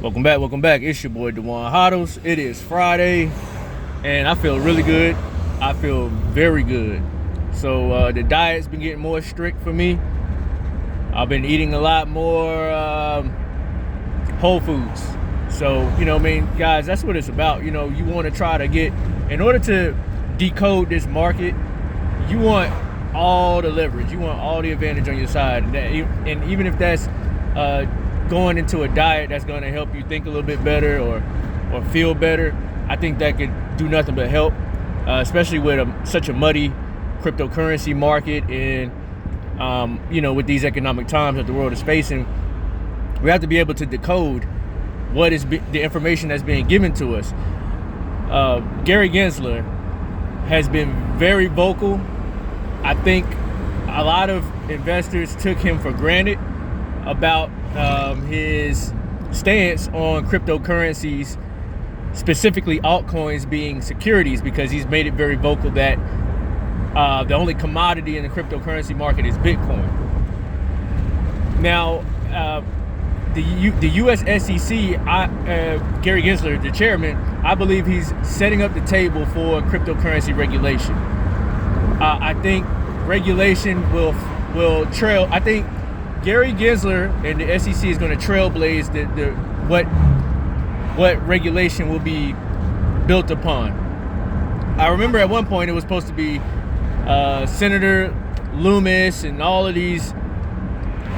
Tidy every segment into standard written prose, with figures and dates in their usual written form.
Welcome back. It's your boy Dewan Hoddles. It is Friday, and I feel really good. I feel very good. So the diet's been getting more strict for me. I've been eating a lot more whole foods. So, guys, that's what it's about. You want to try to get, in order to decode this market, you want all the leverage. You want all the advantage on your side. And even if that's going into a diet that's going to help you think a little bit better or feel better, I think that could do nothing but help, especially with such a muddy cryptocurrency market and, with these economic times that the world is facing. We have to be able to decode what is the information that's being given to us. Gary Gensler has been very vocal. I think a lot of investors took him for granted about his stance on cryptocurrencies, specifically altcoins being securities, because he's made it very vocal that the only commodity in the cryptocurrency market is Bitcoin. Now, the U.S. SEC, Gary Gensler, the chairman, I believe he's setting up the table for cryptocurrency regulation. I think regulation will trail. I think Gary Gensler and the SEC is going to trailblaze what regulation will be built upon. I remember at one point it was supposed to be Senator Loomis and all of these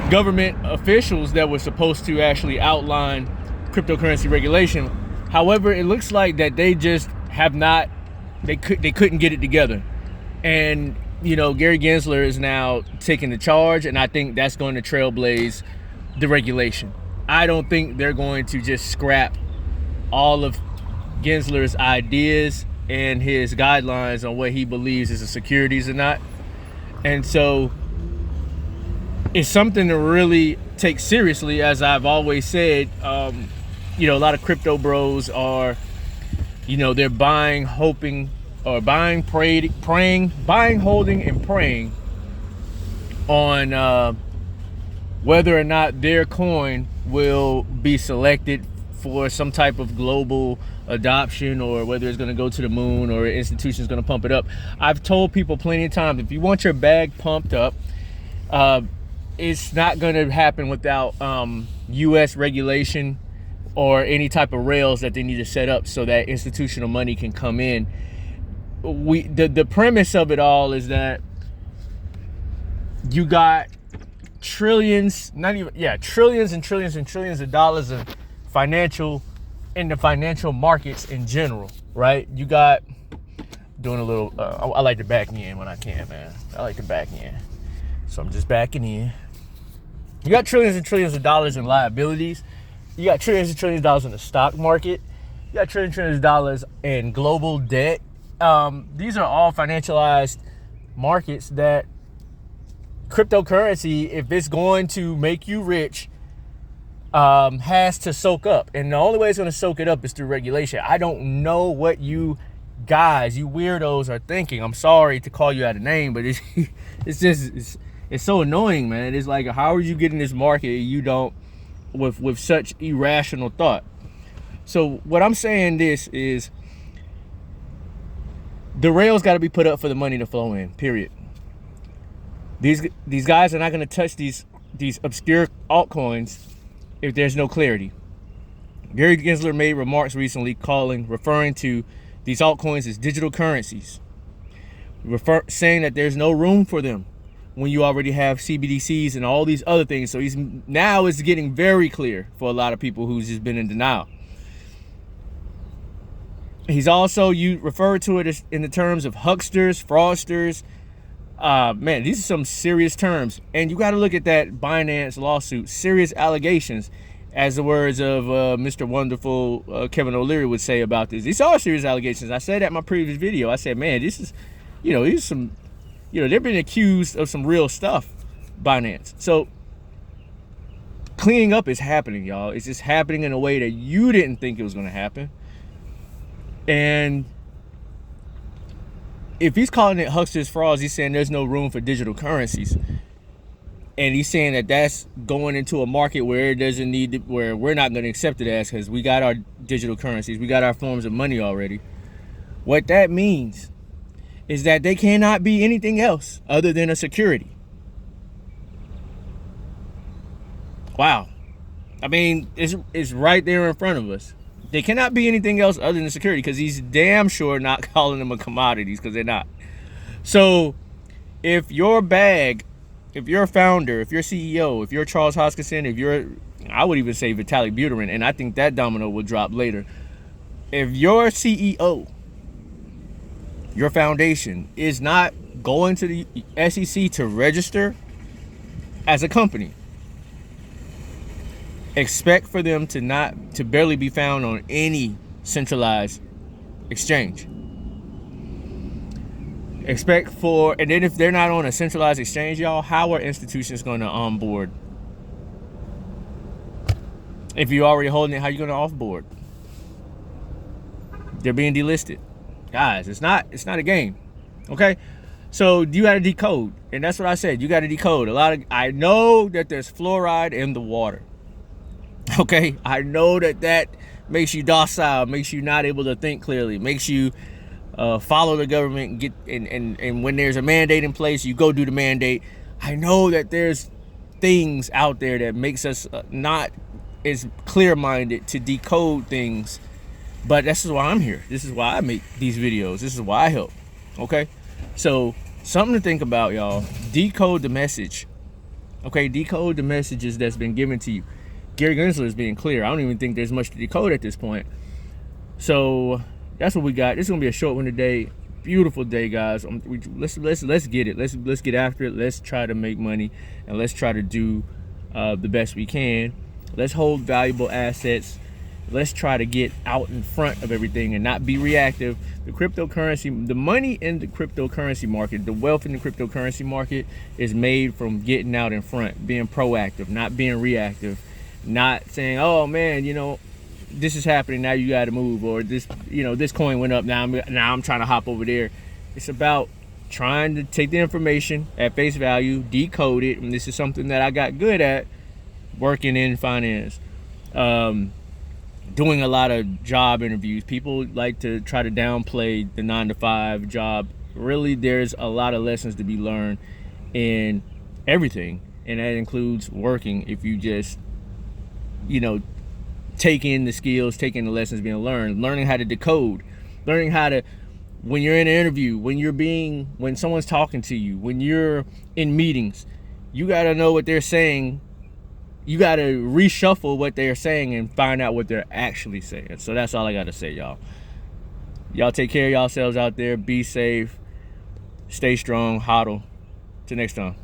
government officials that were supposed to actually outline cryptocurrency regulation. However, it looks like that they just have not. They couldn't get it together, and Gary Gensler is now taking the charge, and I think that's going to trailblaze the regulation. I don't think they're going to just scrap all of Gensler's ideas and his guidelines on what he believes is a securities or not. And so it's something to really take seriously. As I've always said, a lot of crypto bros are, they're buying, hoping, or buying, buying, holding, and praying on whether or not their coin will be selected for some type of global adoption, or whether it's going to go to the moon, or an institution is going to pump it up. I've told people plenty of times, if you want your bag pumped up, it's not going to happen without U.S. regulation or any type of rails that they need to set up so that institutional money can come in. The premise of it all is that you got trillions and trillions of dollars of in the financial markets in general, right? You got doing a little I like to back in when I can, man. I like to back in, so I'm just backing in. You got trillions and trillions of dollars in liabilities. You got trillions and trillions of dollars in the stock market. You got trillions and trillions of dollars in global debt. These are all financialized markets that cryptocurrency, if it's going to make you rich, has to soak up. And the only way it's going to soak it up is through regulation. I don't know what you guys, you weirdos, are thinking. I'm sorry to call you out a name, but it's so annoying, man. It's like, how are you getting this market you don't, with such irrational thought? So what I'm saying this is, the rails got to be put up for the money to flow in, period. These guys are not going to touch these obscure altcoins if there's no clarity. Gary Gensler made remarks recently referring to these altcoins as digital currencies, saying that there's no room for them when you already have CBDCs and all these other things. So it's getting very clear for a lot of people who's just been in denial. He's also referred to it as in the terms of hucksters, fraudsters. Man, these are some serious terms. And you got to look at that Binance lawsuit, serious allegations, as the words of Mr. Wonderful Kevin O'Leary would say about this. These are serious allegations. I said that in my previous video. I said, man, this is, these are some, they've been accused of some real stuff, Binance. So cleaning up is happening, y'all. It's just happening in a way that you didn't think it was going to happen. And if he's calling it hucksters, frauds, he's saying there's no room for digital currencies. And he's saying that that's going into a market where it doesn't need to, where we're not going to accept it as, because we got our digital currencies, we got our forms of money already. What that means is that they cannot be anything else other than a security. Wow. I mean, it's right there in front of us. They cannot be anything else other than security, because he's damn sure not calling them a commodities, because they're not. So if your bag, if you're a founder, if you're CEO, if you're Charles Hoskinson, if you're, I would even say Vitalik Buterin, and I think that domino will drop later. If your CEO, your foundation is not going to the SEC to register as a company, expect for them to barely be found on any centralized exchange. Expect for, and then if they're not on a centralized exchange, y'all, how are institutions going to onboard? If you're already holding it, how are you going to offboard? They're being delisted. Guys, it's not a game. Okay? So you got to decode. And that's what I said. You got to decode. I know that there's fluoride in the water. Okay? I know that makes you docile, makes you not able to think clearly, makes you follow the government, and when there's a mandate in place, you go do the mandate. I know that there's things out there that makes us not as clear-minded to decode things, but this is why I'm here. This is why I make these videos. This is why I help. Okay? So something to think about, y'all. Decode the message. Okay? Decode the messages that's been given to you. Gary Gensler is being clear. I don't even think there's much to decode at this point. So that's what we got. This is gonna be a short one today. Beautiful day, guys. Let's get it. Let's get after it. Let's try to make money, and let's try to do the best we can. Let's hold valuable assets. Let's try to get out in front of everything and not be reactive. The cryptocurrency, the money in the cryptocurrency market, the wealth in the cryptocurrency market is made from getting out in front, being proactive, not being reactive, not saying, oh man, this is happening, now you got to move, or this coin went up, now I'm trying to hop over there. It's about trying to take the information at face value, decode it, and this is something that I got good at working in finance. Doing a lot of job interviews. People like to try to downplay the 9-to-5 job. Really, there's a lot of lessons to be learned in everything, and that includes working. If you just take in the skills, taking the lessons being learned, learning how to decode, learning how to, when you're in an interview, when someone's talking to you, when you're in meetings, you got to know what they're saying. You got to reshuffle what they're saying and find out what they're actually saying. So that's all I got to say, y'all. Y'all take care of yourselves out there. Be safe. Stay strong. Hodl. Till next time.